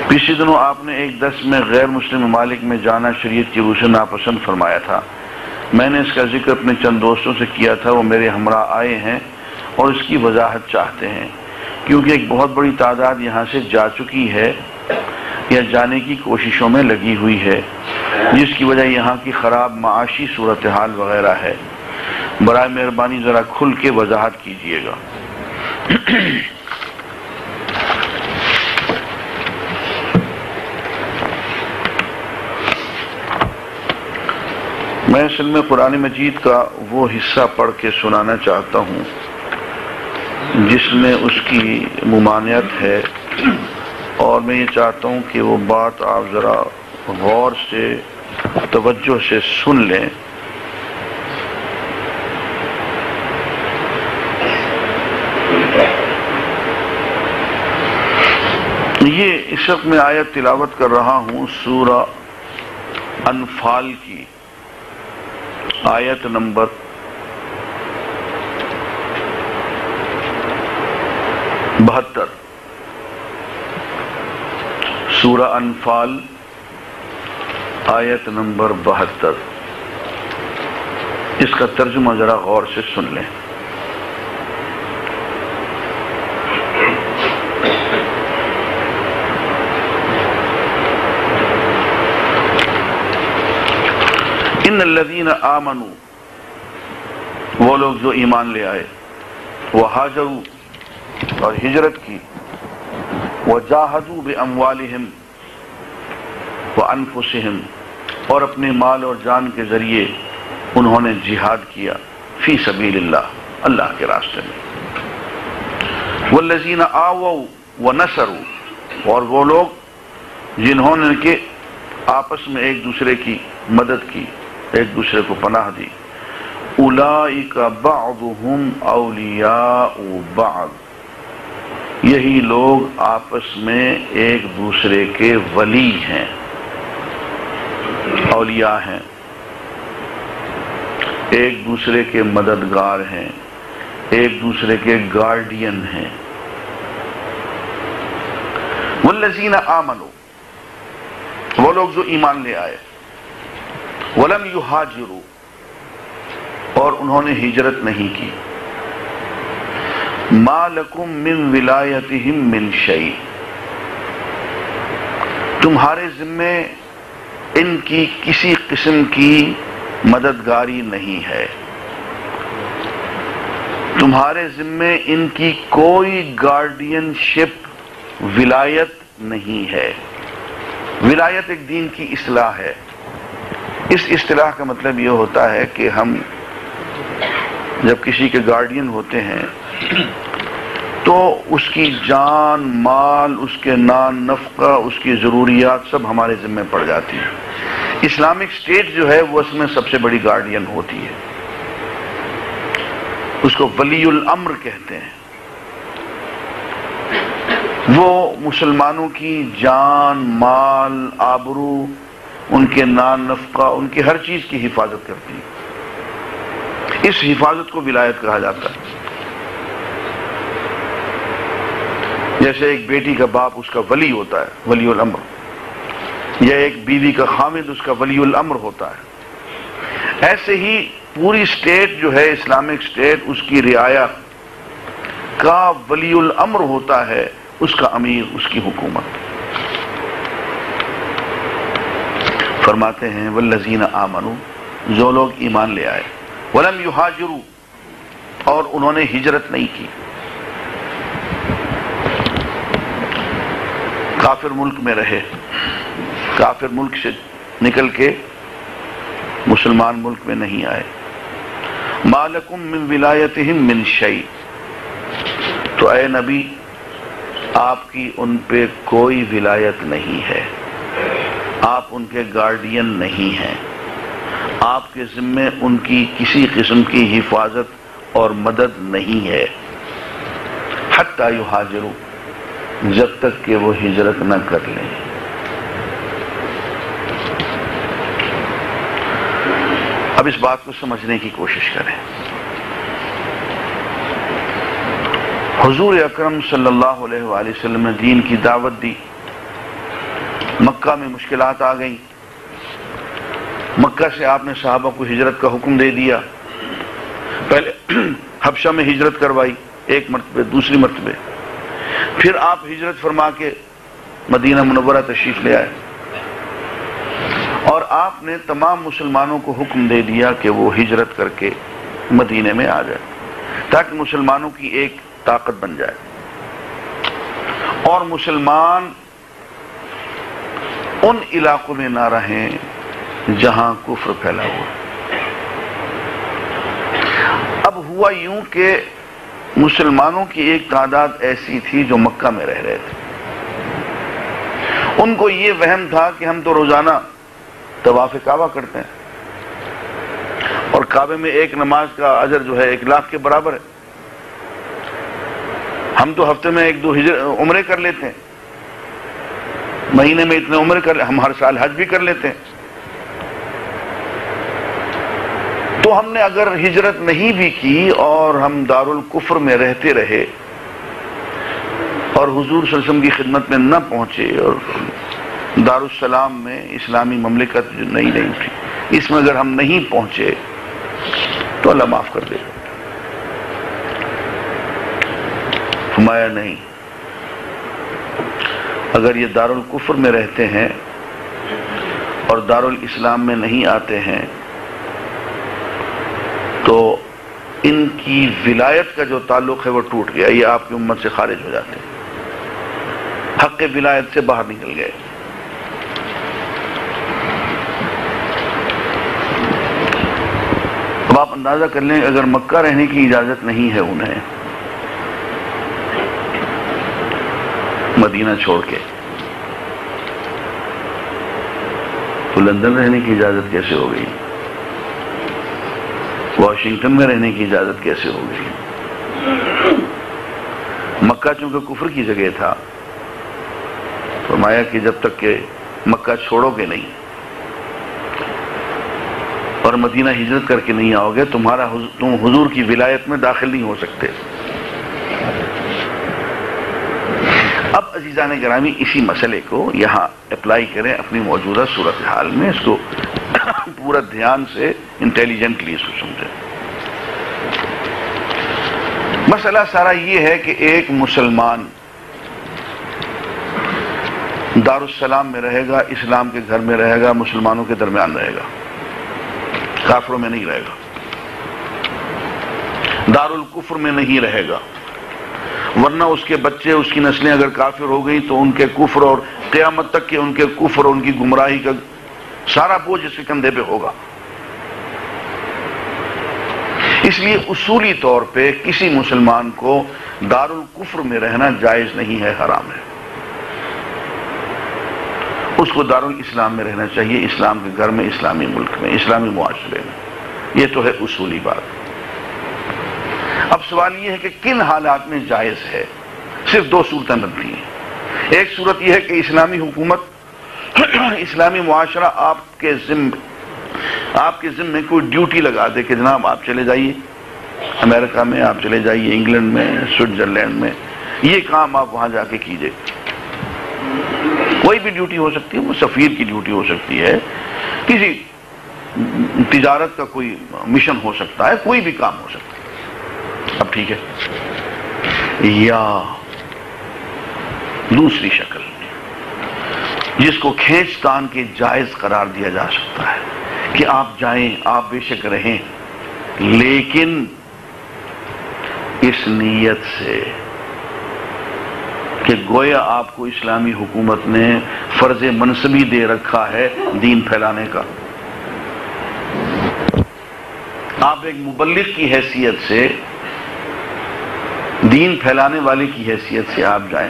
پچھلے دنوں آپ نے ایک درس میں غیر مسلم ممالک میں جانا شریعت کی روح سے ناپسند فرمایا تھا. میں نے اس کا ذکر اپنے چند دوستوں سے کیا تھا، وہ میرے ہمراہ آئے ہیں اور اس کی وضاحت چاہتے ہیں، کیونکہ ایک بہت بڑی تعداد یہاں سے جا چکی ہے یا جانے کی کوششوں میں لگی ہوئی ہے، جس کی وجہ یہاں کی خراب معاشی صورتحال وغیرہ ہے. برائے مہربانی ذرا کھل کے وضاحت کیجیے گا. میں اصل میں قرآن مجید کا وہ حصہ پڑھ کے سنانا چاہتا ہوں جس میں اس کی ممانعت ہے، اور میں یہ چاہتا ہوں کہ وہ بات آپ ذرا غور سے توجہ سے سن لیں. یہ اس وقت میں آیت تلاوت کر رہا ہوں سورہ انفال کی آیت نمبر 72. سورہ انفال آیت نمبر 72. اس کا ترجمہ ذرا غور سے سن لیں. ان الذین آمنوا، وہ لوگ جو ایمان لے آئے، وہاجروا، اور ہجرت کی، وجاہدوا باموالہم وانفسہم، اور اپنے مال اور جان کے ذریعے انہوں نے جہاد کیا، فی سبیل اللہ، اللہ کے راستے میں. والذین آووا ونصروا، اور وہ لوگ جنہوں نے کہ آپس میں ایک دوسرے کی مدد کی، ایک دوسرے کو پناہ دی. اولئک بعضهم اولیاء بعض، یہی لوگ آپس میں ایک دوسرے کے ولی ہیں، اولیاء ہیں، ایک دوسرے کے مددگار ہیں، ایک دوسرے کے گارڈین ہیں. والذین آمنوا، وہ لوگ جو ایمان لے آئے، ولم یہاجروا، اور انہوں نے ہجرت نہیں کی، ما لکم من ولایتہم من شیء، تمہارے ذمے ان کی کسی قسم کی مددگاری نہیں ہے، تمہارے ذمے ان کی کوئی گارڈین شپ، ولایت نہیں ہے. ولایت ایک دین کی اصطلاح ہے. اس اصطلاح کا مطلب یہ ہوتا ہے کہ ہم جب کسی کے گارڈین ہوتے ہیں تو اس کی جان، مال، اس کے نان نفقہ، اس کی ضروریات سب ہمارے ذمہ پڑ جاتی ہیں. اسلامک اسٹیٹ جو ہے وہ اس میں سب سے بڑی گارڈین ہوتی ہے، اس کو ولی الامر کہتے ہیں. وہ مسلمانوں کی جان، مال، آبرو، ان کے نان نفقہ، ان کی ہر چیز کی حفاظت کرتی ہے. اس حفاظت کو ولایت کہا جاتا ہے. جیسے ایک بیٹی کا باپ اس کا ولی ہوتا ہے، ولی الامر، یا ایک بیوی کا خامد اس کا ولی الامر ہوتا ہے، ایسے ہی پوری اسٹیٹ جو ہے اسلامک اسٹیٹ، اس کی رعایا کا ولی الامر ہوتا ہے اس کا امیر، اس کی حکومت. فرماتے ہیں والذین آمنوا، جو لوگ ایمان لے آئے، ولم یہاجروا، اور انہوں نے ہجرت نہیں کی، کافر ملک میں رہے، کافر ملک سے نکل کے مسلمان ملک میں نہیں آئے. ما لکم من ولایتہم من شیء، تو اے نبی آپ کی ان پہ کوئی ولایت نہیں ہے، آپ ان کے گارڈین نہیں ہیں، آپ کے ذمے ان کی کسی قسم کی حفاظت اور مدد نہیں ہے. حتی یہاجروا، جب تک کہ وہ ہجرت نہ کر لیں. اب اس بات کو سمجھنے کی کوشش کریں. حضور اکرم صلی اللہ علیہ وآلہ وسلم نے دین کی دعوت دی، مکہ میں مشکلات آ گئیں، مکہ سے آپ نے صحابہ کو ہجرت کا حکم دے دیا، پہلے حبشہ میں ہجرت کروائی ایک مرتبہ، دوسری مرتبہ پھر آپ ہجرت فرما کے مدینہ منورہ تشریف لے آئے، اور آپ نے تمام مسلمانوں کو حکم دے دیا کہ وہ ہجرت کر کے مدینے میں آ جائے تاکہ مسلمانوں کی ایک طاقت بن جائے اور مسلمان ان علاقوں میں نہ رہیں جہاں کفر پھیلا ہوا۔ اب ہوا یوں کہ مسلمانوں کی ایک تعداد ایسی تھی جو مکہ میں رہ رہے تھے، ان کو یہ وہم تھا کہ ہم تو روزانہ طواف کعبہ کرتے ہیں اور کعبے میں ایک نماز کا اجر جو ہے 1,00,000 کے برابر ہے، ہم تو ہفتے میں 1-2 عمرے کر لیتے ہیں، مہینے میں اتنے عمرے ہم ہر سال حج بھی کر لیتے ہیں، تو ہم نے اگر ہجرت نہیں بھی کی اور ہم دارالکفر میں رہتے رہے اور حضور صلی اللہ علیہ وسلم کی خدمت میں نہ پہنچے اور دارالسلام میں اسلامی مملکت جو نئی تھی اس میں اگر ہم نہیں پہنچے تو اللہ معاف کر دے گا۔ فرمایا نہیں، اگر یہ دارالکفر میں رہتے ہیں اور دارالاسلام میں نہیں آتے ہیں تو ان کی ولایت کا جو تعلق ہے وہ ٹوٹ گیا، یہ آپ کی امت سے خارج ہو جاتے ہیں، حق ولایت سے باہر نکل گئے۔ اب آپ اندازہ کر لیں اگر مکہ رہنے کی اجازت نہیں ہے انہیں مدینہ چھوڑ کے، تو لندن رہنے کی اجازت کیسے ہو گئی؟ واشنگٹن میں رہنے کی اجازت کیسے ہو گئی؟ مکہ چونکہ کفر کی جگہ تھا، فرمایا کہ جب تک کہ مکہ چھوڑو گے نہیں اور مدینہ ہجرت کر کے نہیں آؤ گے تم حضور کی ولایت میں داخل نہیں ہو سکتے۔ اب عزیزان گرامی اسی مسئلے کو یہاں اپلائی کریں اپنی موجودہ صورتحال میں، اس کو پورا دھیان سے انٹیلیجنٹلی اس کو سمجھیں۔ مسئلہ سارا یہ ہے کہ ایک مسلمان دارالسلام میں رہے گا، اسلام کے گھر میں رہے گا، مسلمانوں کے درمیان رہے گا، کافروں میں نہیں رہے گا، دارالکفر میں نہیں رہے گا، ورنہ اس کے بچے، اس کی نسلیں اگر کافر ہو گئی تو ان کے کفر اور قیامت تک کے ان کے کفر اور ان کی گمراہی کا سارا بوجھ اس کے کندھے پہ ہوگا۔ اس لیے اصولی طور پہ کسی مسلمان کو دارالکفر میں رہنا جائز نہیں ہے، حرام ہے، اس کو دارالاسلام میں رہنا چاہیے، اسلام کے گھر میں، اسلامی ملک میں، اسلامی معاشرے میں۔ یہ تو ہے اصولی بات۔ اب سوال یہ ہے کہ کن حالات میں جائز ہے؟ صرف 2 صورتیں بنتی ہیں۔ ایک صورت یہ ہے کہ اسلامی حکومت، اسلامی معاشرہ آپ کے ذمے کوئی ڈیوٹی لگا دے کہ جناب آپ چلے جائیے امریکہ میں، آپ چلے جائیے انگلینڈ میں، سوئٹزرلینڈ میں، یہ کام آپ وہاں جا کے کیجئے۔ کوئی بھی ڈیوٹی ہو سکتی ہے، وہ سفیر کی ڈیوٹی ہو سکتی ہے، کسی تجارت کا کوئی مشن ہو سکتا ہے، کوئی بھی کام ہو سکتا ہے۔ اب ٹھیک ہے، یا دوسری شکل جس کو کھینچ تان کے جائز قرار دیا جا سکتا ہے کہ آپ جائیں، آپ بے شک رہیں، لیکن اس نیت سے کہ گویا آپ کو اسلامی حکومت نے فرض منصبی دے رکھا ہے دین پھیلانے کا، آپ ایک مبلغ کی حیثیت سے، دین پھیلانے والے کی حیثیت سے آپ جائیں۔